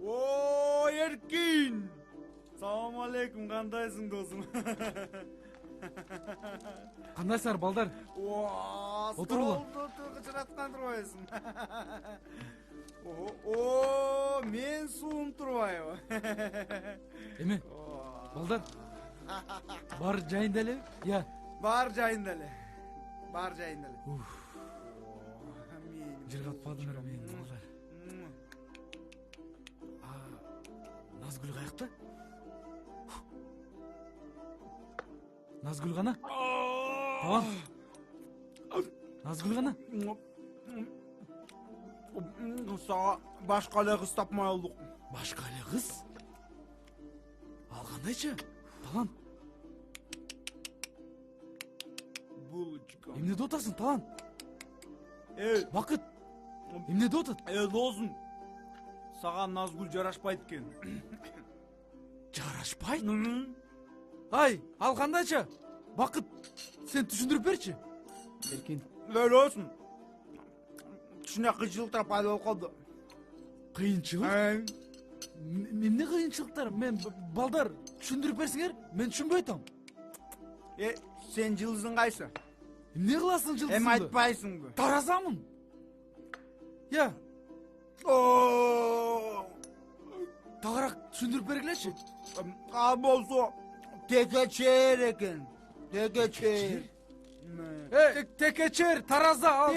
Oo Erkin. Салам алейкум, кандайсың досум? Кандайсыңар балдар? Отур улам. Кычыраткан турбайсың. О, мен суум турбайбы. Эме? Балдар? Бар жайында эле? Я. Бар жайында эле. Бар жайында эле. Жыргатпадыңар мени, балдар. Назгүл каякта? Назгүл гана? Tamam. Назгүл гана? Сага башка эле кыз тапмай алдык. Башка эле кыз? Ал кандайчы? Талан. Булочка. Эмнеде отасың, Талан? Бакыт. Эмнеде отат? Досум. Сага Назгүл жарашпайт экен. Жарашпайт? Ай, ал кандайчы? Бакыт, сен түшүндүрүп берчи. Эркин, Өлөсүн. Кичине кыйынчылыктар пайда болуп калды. Кыйынчылык? Эмне кыйынчылыктар? Мен балдар түшүндүрүп берсиңер, мен түшүнбөй атам. Сен жылдызың кайсы? Эмне кыласың жылдызыңды? Эми айтпайсыңбы? Таразамын. Я, тагыраак түшүндүрүп бергилечи. Ал болсо текечер экен. Текечер. Текечер, тараза,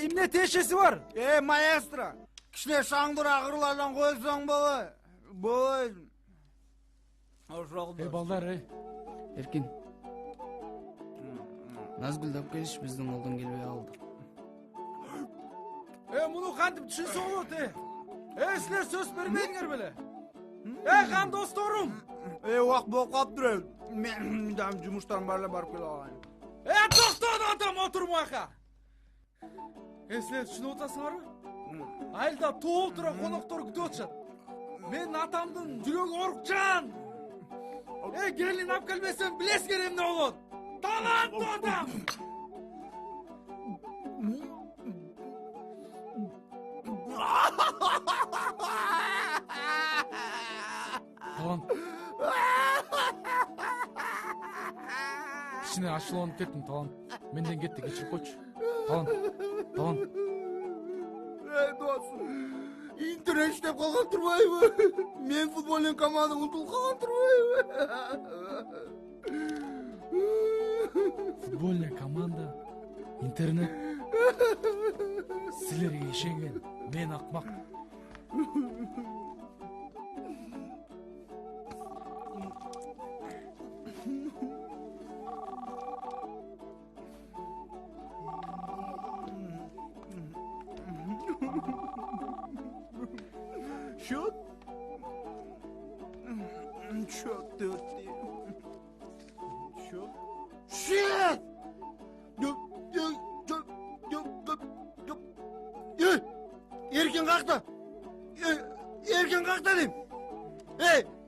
эмне тешеси бар? Маэстро, кичине шаңдыр агырлардан койсоң болот. Болот. Ошол. Балдар, Эркин. Назгүл деп келиш биздин колдон келбей калды. Муну кантип түшүнсө болот, силер сөз бербейиңер беле? Кан досторум? Убакыт болуп калыптыр. Мен жумуштарым бар эле, барып келип алайын. Токтоду атам, отурмака. Силер түшүнүп атасыңарбы? Айылда толтура коноктор күтүп атышат. Мен атамдын жүрөгү орукчан. Келин алып келбесем билесиңер эмне болот? Таланттуу атам. Талант. Кичине ачууланып кеттим, Талант. Менден кетти, кечирип койчу. Талант. Досум, интернет иштеп калган турбайбы? Мен футбольный команда унутулуп калган турбайбы? Футбольный команда, интернет. Силерге ишенген мен акмак. Счет 4-4. Счет. Эркин какта? Эркин какта дейм?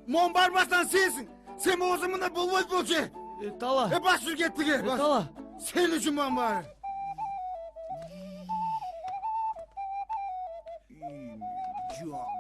Мон барбастан сенсиң. Сен болсоң мындай болбойт болчу. Тала. Баш жүр кеттиге. Тала. Сен үчүн мен бар. Job.